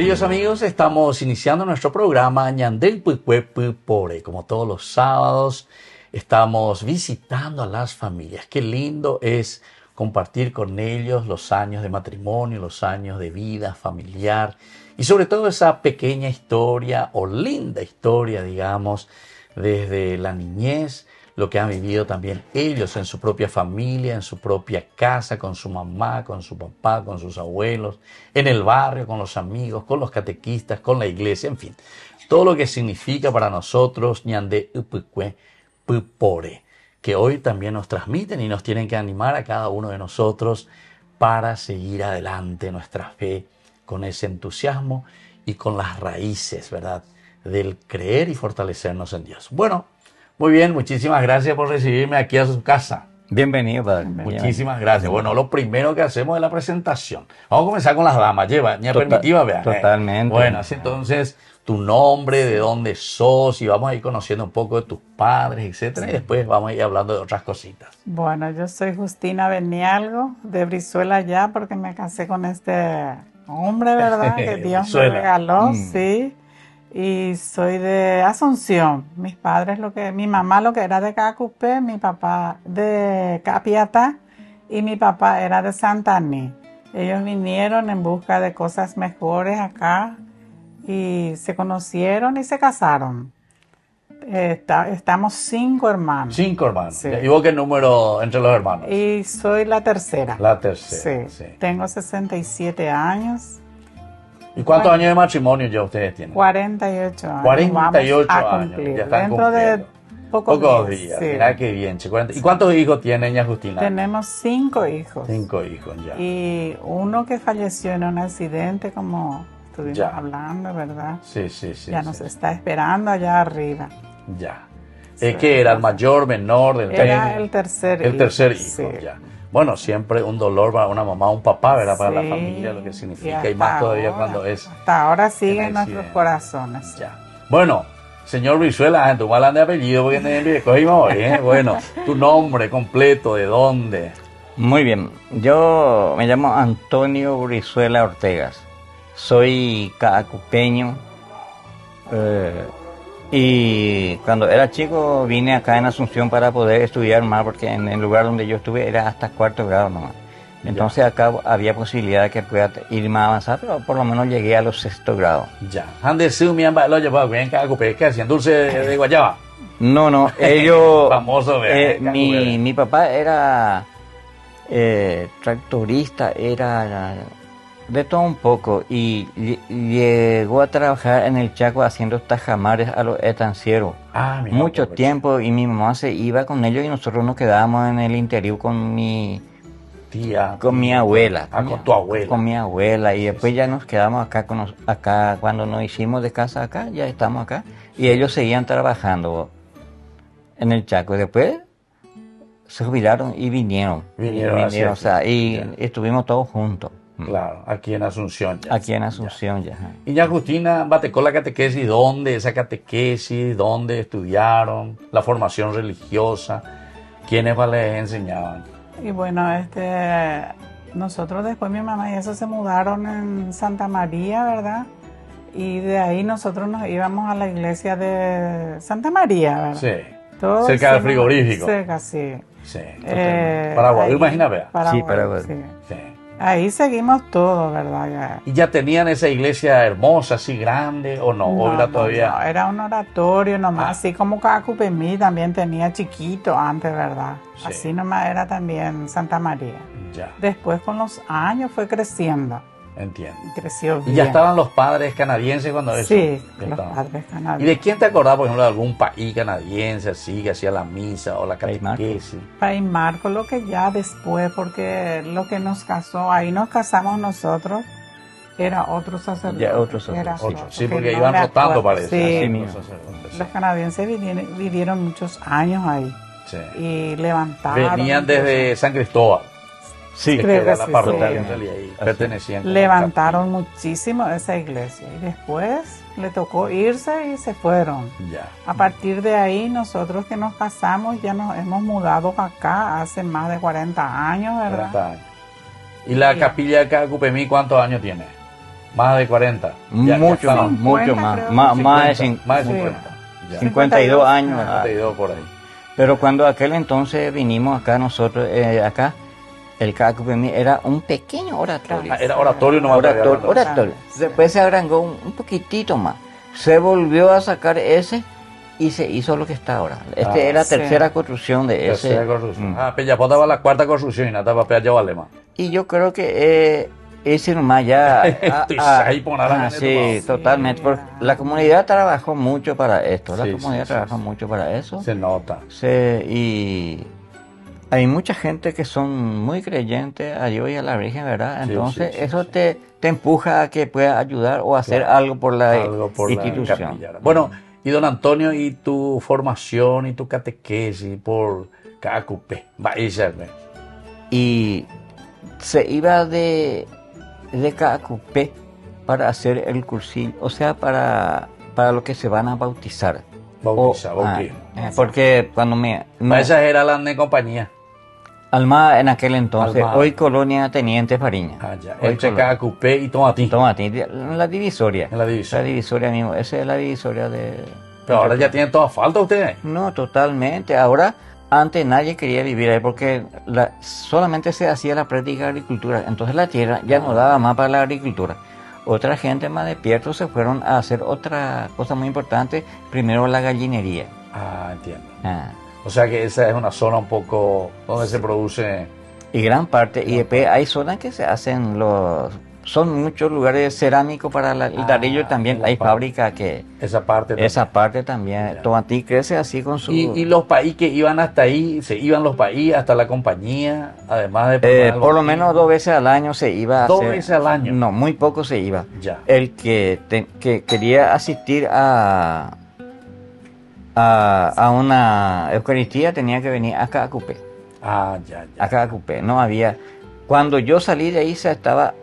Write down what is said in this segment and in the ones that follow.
Queridos amigos, estamos iniciando nuestro programa Ñandel Puicue Pipore. Como todos los sábados, estamos visitando a las familias. Qué lindo es compartir con ellos los años de matrimonio, los años de vida familiar y sobre todo esa pequeña historia o linda historia, digamos, desde la niñez, lo que han vivido también ellos en su propia familia, en su propia casa, con su mamá, con su papá, con sus abuelos, en el barrio, con los amigos, con los catequistas, con la iglesia, en fin. Todo lo que significa para nosotros Ñandé Upicue Pipore, que hoy también nos transmiten y nos tienen que animar a cada uno de nosotros para seguir adelante nuestra fe con ese entusiasmo y con las raíces, ¿verdad?, del creer y fortalecernos en Dios. Bueno, muy bien, muchísimas gracias por recibirme aquí a su casa. Bienvenido, padre. Muchísimas gracias. Bueno, lo primero que hacemos es la presentación. Vamos a comenzar con las damas. Lleva, ña permitiva, vea. Totalmente. Bueno, así entonces, tu nombre, de dónde sos, y vamos a ir conociendo un poco de tus padres, etcétera, y después vamos a ir hablando de otras cositas. Bueno, yo soy Justina Benialgo, de Brizuela ya, porque me casé con este hombre, ¿verdad? Que Dios me regaló, sí. Y soy de Asunción. Mis padres, mi mamá lo que era de Cacupé, mi papá de Capiatá y mi papá era de Santaní. Ellos vinieron en busca de cosas mejores acá y se conocieron y se casaron. Estamos 5 hermanos. 5 hermanos. Sí. ¿Y vos qué número entre los hermanos? Y soy la tercera. La tercera. Sí. Tengo 67 años. ¿Y cuántos años de matrimonio ya ustedes tienen? 48 años. 48 Vamos a años. cumplir. Ya están Dentro de pocos días. Sí. Mirá qué bien, chico. ¿Y cuántos hijos tiene ña Justina? Tenemos 5 hijos. 5 hijos, ya. Y uno que falleció en un accidente, como estuvimos hablando, ¿verdad? Sí. Ya nos está esperando allá arriba. Ya. ¿Qué era? ¿El mayor, menor? Era el tercer hijo. El tercer hijo, sí. Ya. Bueno, siempre un dolor para una mamá, un papá, ¿verdad? Para la familia, lo que significa, y más todavía cuando es... Hasta ahora sigue en nuestros corazones. Ya. Bueno, señor Brizuela, tu mal de apellido, porque te cogimos hoy, ¿eh? Bueno, tu nombre completo, ¿de dónde? Muy bien, yo me llamo Antonio Brizuela Ortegas, soy cacupeño, y cuando era chico vine acá en Asunción para poder estudiar más, porque en el lugar donde yo estuve era hasta 4º grado nomás. Entonces acá había posibilidad de que pueda ir más avanzado, pero por lo menos llegué a los 6º grado. Ya. ¿Dónde se me han bailado llevado bien cacupe? ¿Qué hacían? ¿Dulce de guayaba? No, ellos... Famoso, mi papá era tractorista, era... de todo un poco, y llegó a trabajar en el Chaco haciendo tajamares a los estancieros. Mucho tiempo, y mi mamá se iba con ellos y nosotros nos quedábamos en el interior con mi tía, con mi abuela. Con tu abuela. Con mi abuela, y después ya nos quedamos acá cuando nos hicimos de casa acá, ya estamos acá, y ellos seguían trabajando en el Chaco. Y después se jubilaron y vinieron, o sea, y estuvimos todos juntos. Claro, aquí en Asunción ya. Aquí en Asunción ya. Y ña Justina, batecó la catequesis, ¿dónde esa catequesis? ¿Dónde estudiaron? La formación religiosa, ¿quiénes les enseñaban? Y bueno, nosotros después mi mamá y eso se mudaron en Santa María, ¿verdad? Y de ahí nosotros nos íbamos a la iglesia de Santa María, ¿verdad? Sí. Cerca del frigorífico. Cerca, sí. Sí. Paraguay, imagínate. Sí, Paraguay. Sí. Ahí seguimos todo, ¿verdad? ¿Y ya tenían esa iglesia hermosa, así grande, o no? ¿O era todavía? No, era un oratorio nomás, así como Cacupemí también tenía chiquito antes, ¿verdad? Sí. Así nomás era también Santa María. Ya. Después con los años fue creciendo. Entiendo. Creció bien. ¿Y ya estaban los padres canadienses cuando eso? Sí, los padres canadienses. ¿Y de quién te acordás, por ejemplo, de algún país canadiense así, que hacía la misa o la catequesis? Fray Marco, lo que ya después, porque lo que nos casó, ahí nos casamos nosotros, era otro sacerdote. Ya, otro sacerdote. Sí, porque iban rotando, parece. Sí, los canadienses vivieron muchos años ahí. Sí. Y levantaron. Venían desde San Cristóbal. Sí, creo que sí, pertenecían. Levantaron muchísimo esa iglesia y después le tocó irse y se fueron. Ya. A partir de ahí, nosotros que nos casamos ya nos hemos mudado acá hace más de 40 años, ¿verdad? 40 años. ¿Y la capilla de Cacupemí cuántos años tiene? Más de 40. Mucho más, mucho más. Más de 50. 52 años. 52 por ahí. Pero cuando aquel entonces vinimos acá nosotros, acá, el Cacupemí era un pequeño oratorio. Era oratorio, no oratorio. Después se agrandó un poquitito más. Se volvió a sacar ese y se hizo lo que está ahora. Es la tercera construcción de ese. Tercera construcción. Pellapota va la cuarta construcción y nada para Pella Valema. Y yo creo que ese nomás ya. Sí, totalmente. Porque la comunidad trabajó mucho para esto. La comunidad trabajó mucho para eso. Se nota. Y hay mucha gente que son muy creyentes a Dios y a la Virgen, ¿verdad? Entonces eso te empuja a que puedas ayudar o hacer algo por la institución. Bueno, y don Antonio, y tu formación y tu catequesis por Cacupé, y se iba de Cacupé para hacer el cursillo, o sea, para los que se van a bautizar. Porque cuando esa era la compañía. Alma en aquel entonces, hoy Colonia Teniente Fariña. Entre Cacupé y Tomatín. La divisoria. La divisoria mismo, esa es la divisoria de... Pero ahora ya tienen toda falta ustedes. No, totalmente. Ahora, antes nadie quería vivir ahí porque solamente se hacía la práctica de agricultura. Entonces la tierra ya no daba más para la agricultura. Otra gente más despiertos se fueron a hacer otra cosa muy importante. Primero la gallinería. Entiendo. O sea que esa es una zona un poco donde se produce... Y gran parte. Y después hay zonas que se hacen son muchos lugares cerámicos para el ladrillo también. Hay fábricas que... Esa parte también. Tomatí crece así con su... Y los países que iban hasta ahí, se iban los países hasta la compañía, además de... por lo menos 2 veces al año se iba a 2 veces al año. No, muy poco se iba. Ya. El que quería asistir a una Eucaristía tenía que venir a Cacupé. Ya. A Cacupé. No había... Cuando yo salí de ahí se estaba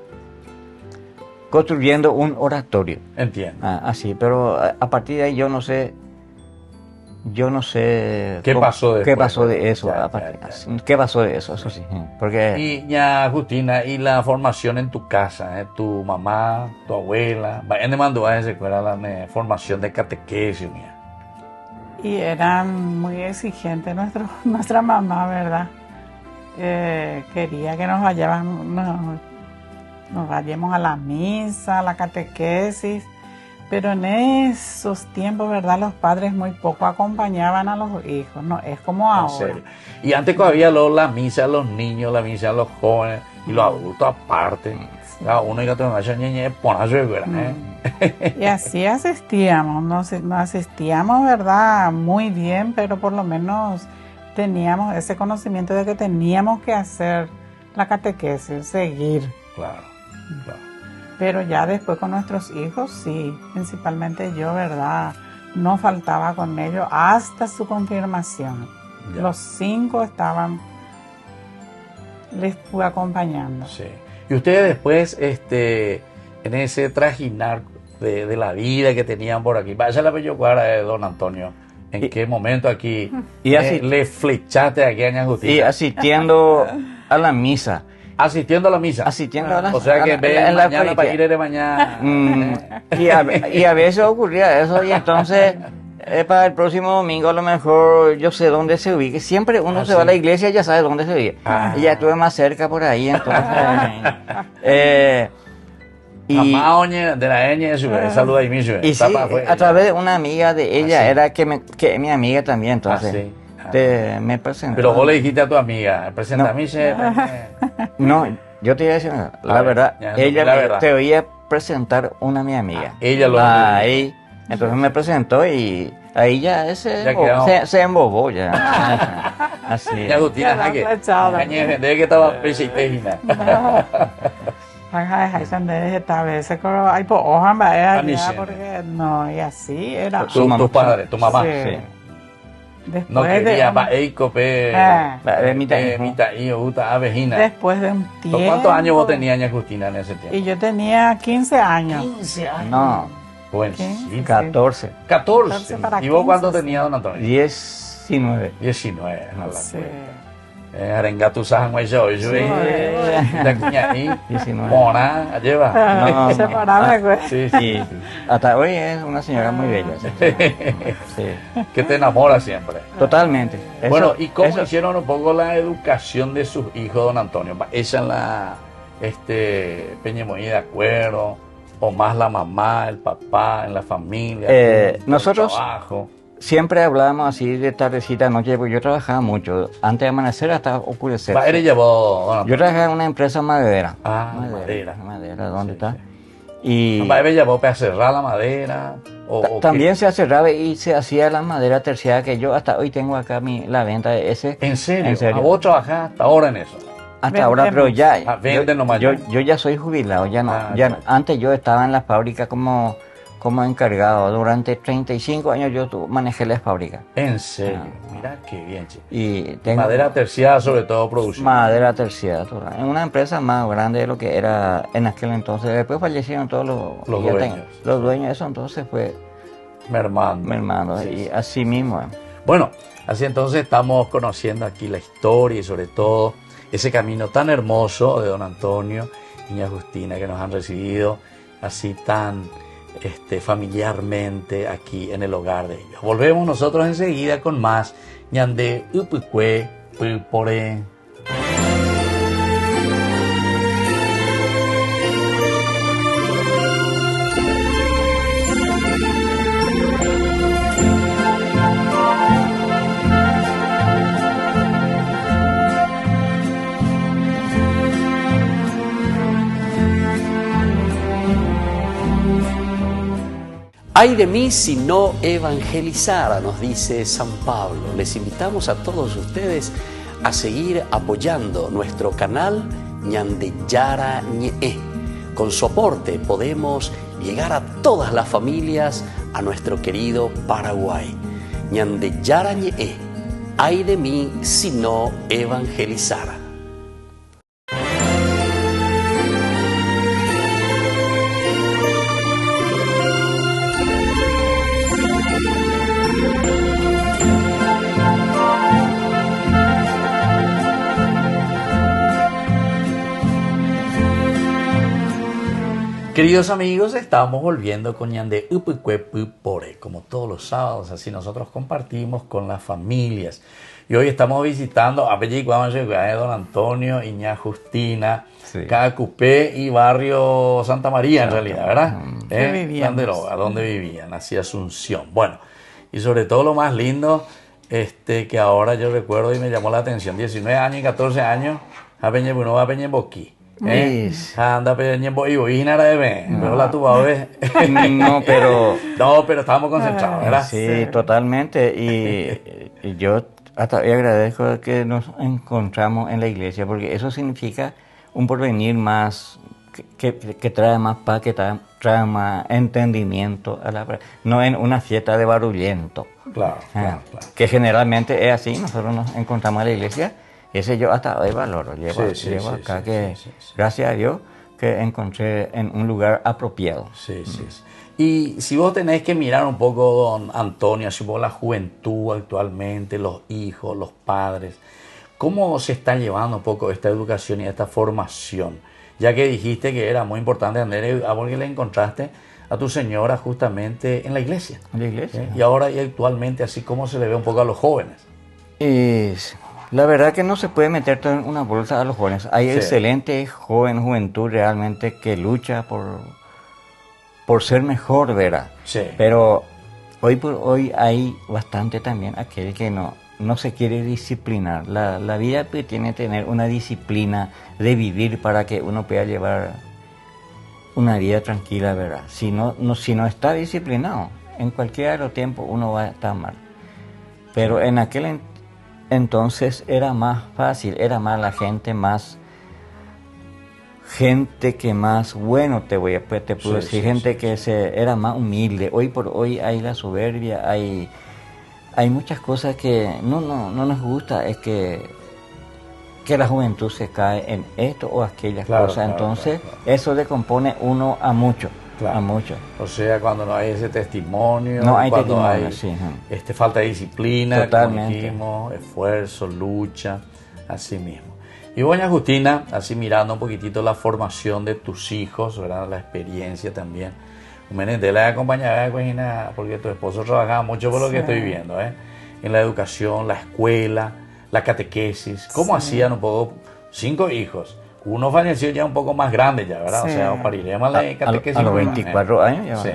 construyendo un oratorio. Entiendo. Así, pero a partir de ahí yo no sé ¿Qué pasó de eso. ¿Qué pasó de eso? Eso sí. Porque... Y ya, Justina, y la formación en tu casa, tu mamá, tu abuela, ¿en mandó a esa escuela la formación de catequesis? Y eran muy exigentes nuestra mamá, ¿verdad? Quería que nos vayamos a la misa, a la catequesis, pero en esos tiempos, ¿verdad? Los padres muy poco acompañaban a los hijos, no es como ahora. Serio. Y antes había la misa a los niños, la misa a los jóvenes y los adultos aparte. Cada uno y otro Y así asistíamos, no asistíamos, ¿verdad? Muy bien, pero por lo menos teníamos ese conocimiento de que teníamos que hacer la catequesis, seguir. Claro. Pero ya después con nuestros hijos, sí, principalmente yo, ¿verdad? No faltaba con ellos hasta su confirmación. Ya. Los 5 les fui acompañando. Sí. Y ustedes después, en ese trajinar de la vida que tenían por aquí, vaya la bellocuara de don Antonio, ¿en qué momento aquí le flechaste aquí a Ña Justina? Y asistiendo a la misa. Asistiendo a la misa. O sea que en la mañana para ir de mañana. Y a veces ocurría eso y entonces... para el próximo domingo a lo mejor yo sé dónde se ubique. Siempre uno se va a la iglesia y ya sabe dónde se ubique. Y ya estuve más cerca por ahí, entonces... Mamá Oñe de la Eñe, saluda y mismo. Y sí, a través de una amiga de ella, era que mi amiga también, entonces... me presentó. Pero vos le dijiste a tu amiga, presenta a mí. No, yo te iba a decir, la verdad, ella te oía presentar una mi amiga. Ella lo ahí. Entonces me presentó y ahí ya se embobó ya. Así. Ya Justina, desde que estaba pesitejina. Porque no, y así era. Tu padre, tu mamá. Sí. Después no quería después de un tiempo. ¿Cuántos años vos tenías, Ña Justina, en ese tiempo? Y yo tenía 15 años. 15 años. No. Bueno, 14. 14. ¿Y vos cuánto tenías, don Antonio? 19. 19. Sí. Arengatu sahan yo la cuña ahí mona lleva sí. Hasta hoy es una señora muy bella. Sí. Que te enamora siempre. Totalmente. Bueno, ¿y cómo hicieron un poco la educación de sus hijos, don Antonio? ¿Ella en la Peñemoí de acuerdo? ¿O más la mamá, el papá, en la familia? Nosotros siempre hablábamos así de tardecita, noche, porque yo trabajaba mucho, antes de amanecer hasta oscurecer. Yo trabajaba en una empresa maderera. Madera, ¿dónde está? Sí. Y llevó para cerrar la madera. También se cerraba y se hacía la madera terciada, que yo hasta hoy tengo acá la venta de ese. ¿En serio? ¿A vos trabajás hasta ahora en eso? Hasta ahora, pero ya, yo ya soy jubilado, ya no, antes yo estaba en la fábrica como encargado, durante 35 años yo manejé la fábrica. ¿En serio? Mira qué bien, chico. Y madera terciada sobre todo produciendo. Madera terciada, en una empresa más grande de lo que era en aquel entonces, después fallecieron todos los dueños. Los dueños, eso entonces fue mermando sí, y así mismo. Bueno, así entonces estamos conociendo aquí la historia y sobre todo ese camino tan hermoso de don Antonio y doña Justina que nos han recibido así tan familiarmente aquí en el hogar de ellos. Volvemos nosotros enseguida con más ñande upukwe pupore. Ay de mí si no evangelizara, nos dice San Pablo. Les invitamos a todos ustedes a seguir apoyando nuestro canal Ñande Yara Ñe. Con su aporte podemos llegar a todas las familias a nuestro querido Paraguay. Ñande Yara Ñe. Ay de mí si no evangelizara. Queridos amigos, estamos volviendo con Ñande Upukwe Pupore. Como todos los sábados, así nosotros compartimos con las familias. Y hoy estamos visitando a don Antonio y ña Justina, Cacupé y barrio Santa María, en realidad, ¿verdad? ¿Dónde vivían? Hacia Asunción. Bueno, y sobre todo lo más lindo, que ahora yo recuerdo y me llamó la atención, 19 años y 14 años, a Peñemboquí. Anda Peñembo y Boínara de Ben, pero la tuba ve. No, pero estábamos concentrados, ¿verdad? Sí, totalmente. Y yo hasta hoy agradezco que nos encontramos en la iglesia, porque eso significa un porvenir más que trae más paz, que trae más entendimiento a la, no en una fiesta de barullento. Claro. Que generalmente es así, nosotros nos encontramos en la iglesia. Ese yo hasta hoy valoro, llevo acá gracias a Dios que encontré en un lugar apropiado. Y si vos tenés que mirar un poco, don Antonio, si vos la juventud actualmente, los hijos, los padres, ¿cómo se está llevando un poco esta educación y esta formación? Ya que dijiste que era muy importante, Andrés, porque le encontraste a tu señora justamente en la iglesia. En la iglesia. Y ahora y actualmente, así como se le ve un poco a los jóvenes. La verdad que no se puede meter todo en una bolsa a los jóvenes. Hay excelente juventud realmente que lucha por ser mejor, ¿verdad? Sí. Pero hoy por hoy hay bastante también aquel que no se quiere disciplinar. La vida tiene que tener una disciplina de vivir para que uno pueda llevar una vida tranquila, ¿verdad? Si no está disciplinado, en cualquier otro tiempo uno va a estar mal. Pero en aquel entonces era más fácil, era más la gente que más bueno te puedo decir, gente que era más humilde. Hoy por hoy hay la soberbia, hay muchas cosas que no nos gusta, es que la juventud se cae en esto o aquellas cosas. Entonces eso decompone uno a mucho. A mucho. O sea, cuando no hay ese testimonio, cuando hay falta de disciplina, totalmente. como dijimos, esfuerzo, lucha, Así mismo. Y doña Justina, así mirando un poquitito la formación de tus hijos, ¿verdad? La experiencia también. Te la acompañaba, porque tu esposo trabajaba mucho por lo que estoy viendo, en la educación, la escuela, la catequesis. ¿Cómo hacían un poco? 5 hijos. Uno falleció ya un poco más grande ya, ¿verdad? O sea, pariremos la catequesis. A los 24 años ya. Sí.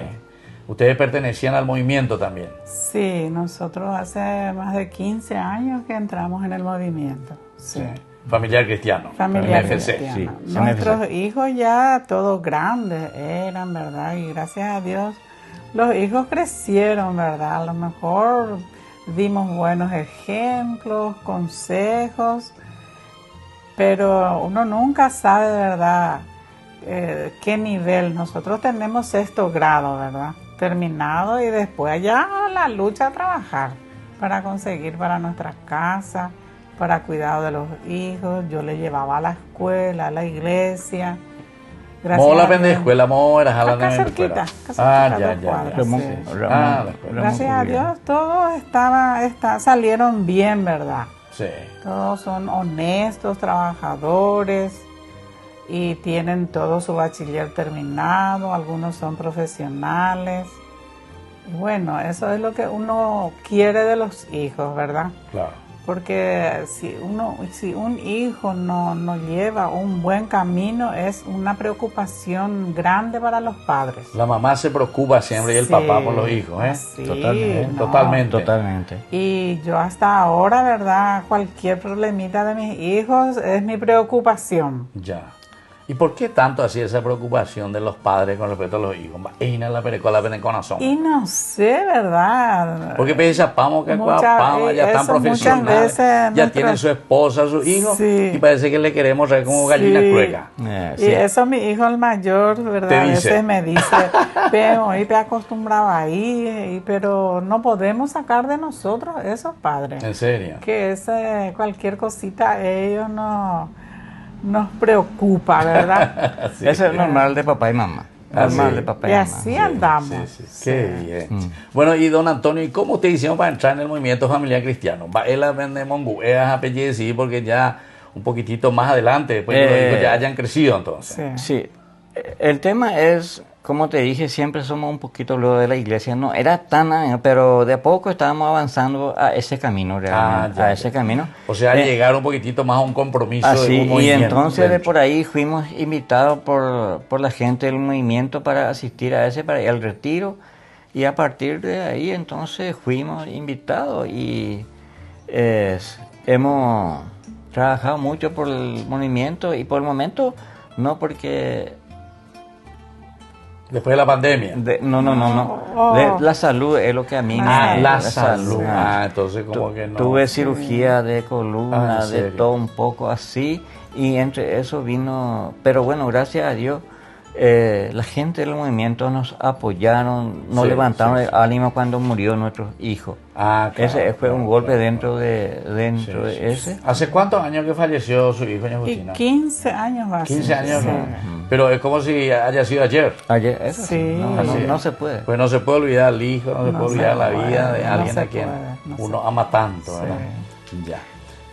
¿Ustedes pertenecían al movimiento también? Sí, nosotros hace más de 15 años que entramos en el movimiento. Sí. Familiar cristiano. Familiar cristiano. Sí. Nuestros hijos ya todos grandes eran, ¿verdad? Y gracias a Dios los hijos crecieron, ¿verdad? A lo mejor dimos buenos ejemplos, consejos, pero uno nunca sabe, ¿verdad? Qué nivel. Nosotros tenemos 6º grado, ¿verdad? Terminado, y después ya la lucha a trabajar para conseguir para nuestra casa, para cuidado de los hijos. Yo le llevaba a la escuela, a la iglesia. ¿Cómo la de escuela? Acá cerquita, ya. Gracias a Dios todos salieron bien, ¿verdad? Sí. Todos son honestos, trabajadores y tienen todo su bachiller terminado. Algunos son profesionales. Y bueno, eso es lo que uno quiere de los hijos, ¿verdad? Claro. Porque si un hijo no lleva un buen camino, es una preocupación grande para los padres. La mamá se preocupa siempre, y el papá por los hijos, Sí, Totalmente. Y yo hasta ahora, ¿verdad? Cualquier problemita de mis hijos es mi preocupación. Ya. ¿Y por qué tanto así esa preocupación de los padres con respecto a los hijos? Y no sé, ¿verdad? Porque pensamos que ya están profesionales, ya tienen su esposa, su hijo, y parece que le queremos traer como gallina crueca. Y eso mi hijo el mayor, ¿verdad? A veces me dice, pero hoy te acostumbraba ahí, pero no podemos sacar de nosotros esos padres. ¿En serio? Que cualquier cosita ellos nos preocupa, ¿verdad? Eso es normal de papá y mamá. Normal de papá y mamá. Así andamos. Qué bien. Bueno, y don Antonio, ¿y cómo usted hicieron para entrar en el movimiento familiar cristiano? Él vende mongueas apellidos, sí, porque ya un poquitito más adelante, después que los hijos ya hayan crecido entonces. Sí. El tema es, como te dije, siempre somos un poquito luego de la iglesia. No era tan, pero de a poco estábamos avanzando a ese camino realmente. Ese camino. O sea, llegar un poquitito más a un compromiso de un movimiento. Y entonces de por ahí fuimos invitados por la gente del movimiento para asistir a para ir al retiro. Y a partir de ahí entonces fuimos invitados y hemos trabajado mucho por el movimiento, y por el momento no, porque... Después de la pandemia. No. La salud es lo que a mí me... La salud. Entonces como que no. Tuve cirugía de columna, de todo un poco así, y entre eso vino... Pero bueno, gracias a Dios, la gente del movimiento nos apoyaron, nos levantaron el ánimo cuando murió nuestro hijo. Claro, ese fue un golpe dentro de ese. ¿Hace cuántos años que falleció su hijo, doña Justina? 15 años va a ser. 15 años, pero es como si haya sido ayer. Eso no se puede. Pues no se puede olvidar al hijo, no se puede olvidar la vida de alguien a quien uno ama tanto, ¿verdad? Ya.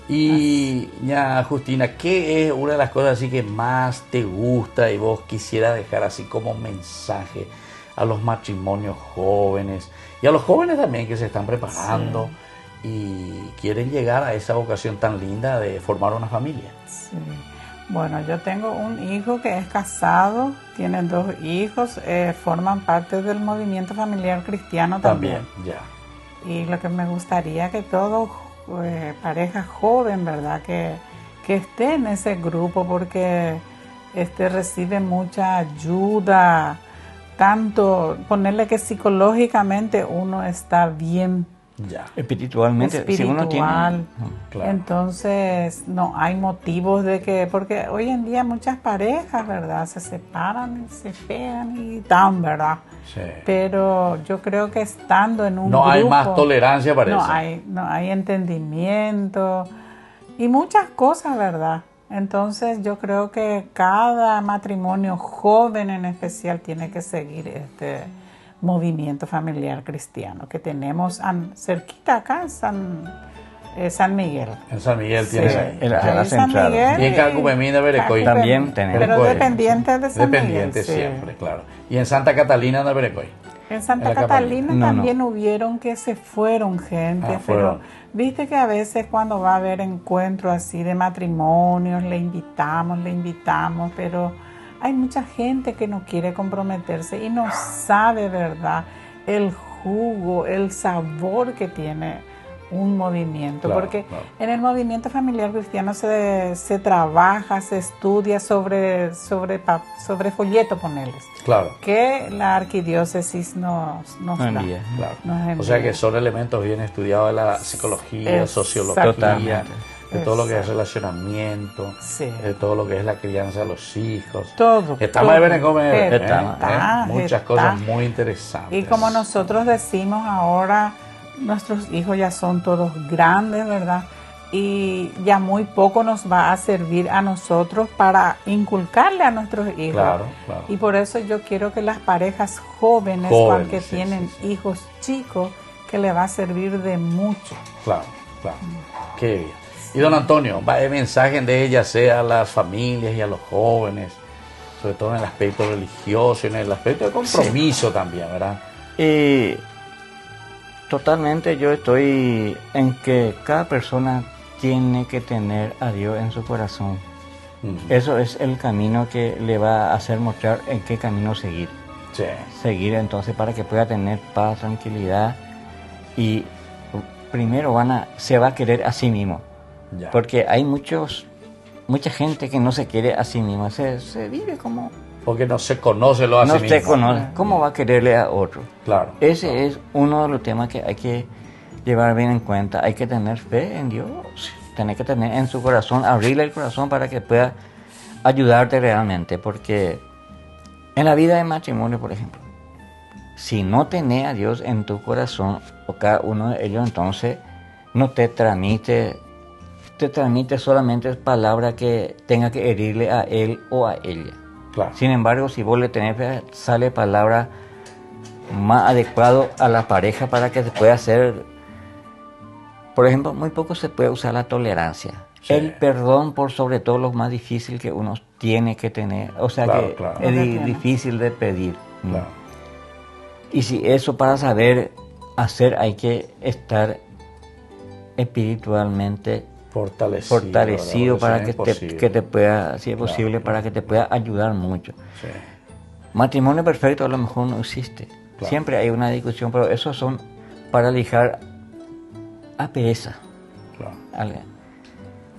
Y ya, Justina, ¿qué es una de las cosas así que más te gusta y vos quisieras dejar así como mensaje a los matrimonios jóvenes y a los jóvenes también que se están preparando y quieren llegar a esa vocación tan linda de formar una familia? Sí. Bueno, yo tengo un hijo que es casado, tienen 2 hijos, forman parte del movimiento familiar cristiano también. Ya. Y lo que me gustaría que todos pareja joven, ¿verdad? Que esté en ese grupo, porque recibe mucha ayuda, tanto ponerle que psicológicamente uno está bien, espiritualmente, si uno tiene, claro. Entonces no hay motivos porque hoy en día muchas parejas, ¿verdad? Se separan, se pegan y tan, ¿verdad? Sí. Pero yo creo que estando en un grupo, no hay más tolerancia para eso. No hay entendimiento y muchas cosas, ¿verdad? Entonces yo creo que cada matrimonio joven en especial tiene que seguir este movimiento familiar cristiano que tenemos cerquita acá San Miguel. En San Miguel tiene la central. Y en Cacupemí de Berecoy también tenemos. Pero dependiente de San dependiente Miguel. Siempre, claro. Y en Santa Catalina de Berecoy. En Santa Catalina también hubieron que se fueron gente, pero viste que a veces cuando va a haber encuentros así de matrimonios, le invitamos, pero hay mucha gente que no quiere comprometerse y no sabe, ¿verdad?, el jugo, el sabor que tiene un movimiento, porque en el movimiento familiar cristiano se trabaja, se estudia sobre folleto, ponerles. Claro. Que la arquidiócesis nos da. Claro. O sea que son elementos bien estudiados de la psicología, sociología, de todo lo que es relacionamiento, de todo lo que es la crianza de los hijos. Todo. Estamos de Berencomer, muchas cosas muy interesantes. Y como nosotros decimos ahora, nuestros hijos ya son todos grandes, ¿verdad? Y ya muy poco nos va a servir a nosotros para inculcarle a nuestros hijos. Claro. Y por eso yo quiero que las parejas jóvenes que tienen hijos chicos, que le va a servir de mucho. Claro. Qué bien. Y don Antonio, el mensaje de ella sea a las familias y a los jóvenes, sobre todo en el aspecto religioso y en el aspecto de compromiso también, ¿verdad? Totalmente, yo estoy en que cada persona tiene que tener a Dios en su corazón. Eso es el camino que le va a hacer mostrar en qué camino seguir. Seguir entonces para que pueda tener paz, tranquilidad y primero se va a querer a sí mismo. Porque hay mucha gente que no se quiere a sí misma, se vive como... Porque no se conoce lo a sí mismo. No se conoce. ¿Cómo va a quererle a otro? Claro. Ese es uno de los temas que hay que llevar bien en cuenta. Hay que tener fe en Dios. Tener que tener en su corazón, abrirle el corazón para que pueda ayudarte realmente. Porque en la vida de matrimonio, por ejemplo, si no tenés a Dios en tu corazón, o cada uno de ellos, entonces no te transmite solamente palabra que tenga que herirle a él o a ella. Claro. Sin embargo, si vos le tenés fe, sale palabra más adecuado a la pareja para que se pueda hacer. Por ejemplo, muy poco se puede usar la tolerancia. El perdón por sobre todo lo más difícil que uno tiene que tener. O sea es difícil de pedir. Claro. Y si eso para saber hacer hay que estar espiritualmente fortalecido para que te pueda, si es posible, para que te pueda ayudar mucho. Matrimonio perfecto a lo mejor no existe. Siempre hay una discusión, pero esos son para lijar a pereza.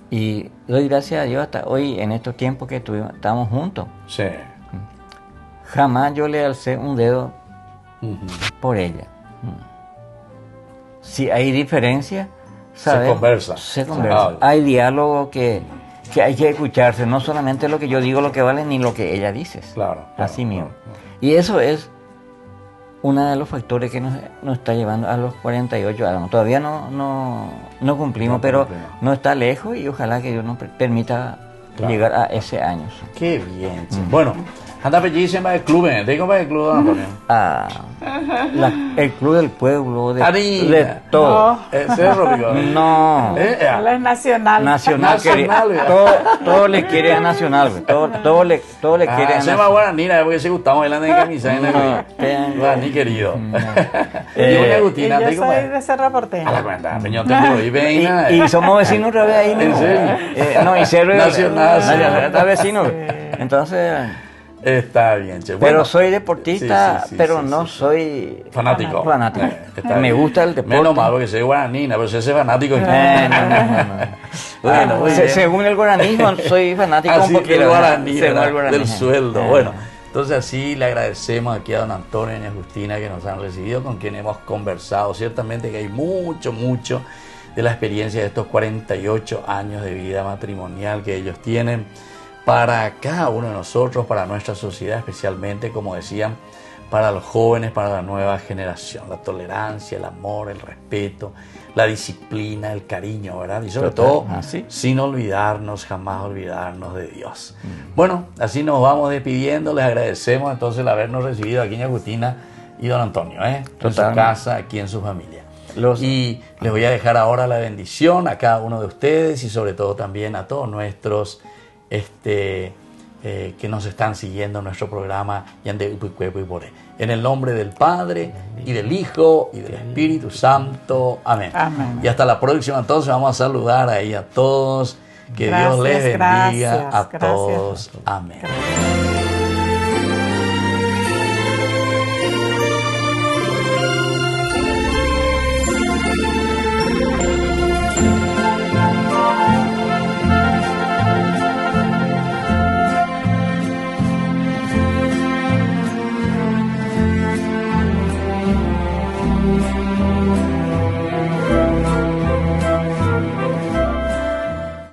Y doy gracias a Dios hasta hoy, en estos tiempos que estamos juntos. Jamás yo le alcé un dedo por ella. Si hay diferencia, se conversa. Hay diálogo que hay que escucharse, no solamente lo que yo digo lo que vale, ni lo que ella dice. Así mismo. Y eso es uno de los factores que nos está llevando a los 48 años. Todavía no cumplimos, pero no está lejos y ojalá que Dios nos permita llegar a ese año. Qué bien. Bueno, anda bellísima el club, ¿cómo es el club, Antonio? El club del pueblo, de todo. Cerro, no. Él es nacional. Nacional. Todo le quiere a Nacional. Todo le quiere a Nacional. Se llama Guaranira, porque si gustamos hablando de camisa. Guaraní querido. Y Agustina, yo soy de Cerro Porteño. A la cuenta, Peñón te y somos vecinos otra vez ahí mismo. No, y Cerro Nacional. Está vecino. Entonces... Está bien, che. Pero soy deportista, pero no soy fanático. Me gusta el deporte. Menos mal, porque soy guaranina, pero si ese fanático. Bueno, según el guaranismo, soy fanático un poquito del guaraní, del sueldo. Bueno, entonces así le agradecemos aquí a don Antonio y a Agustina que nos han recibido, con quien hemos conversado. Ciertamente que hay mucho de la experiencia de estos 48 años de vida matrimonial que ellos tienen para cada uno de nosotros, para nuestra sociedad, especialmente, como decían, para los jóvenes, para la nueva generación. La tolerancia, el amor, el respeto, la disciplina, el cariño, ¿verdad? Y sobre todo, sin olvidarnos, jamás olvidarnos de Dios. Bueno, así nos vamos despidiendo. Les agradecemos entonces el habernos recibido aquí en Agustina y don Antonio, en su casa, aquí en su familia. Y les voy a dejar ahora la bendición a cada uno de ustedes y sobre todo también a todos nuestros que nos están siguiendo en nuestro programa Yandé Upuicuepo y Boré. En el nombre del Padre y del Hijo y del Espíritu Santo. Amén. Amén. Y hasta la próxima. Entonces vamos a saludar ahí a todos. Que Dios les bendiga a todos. Amén.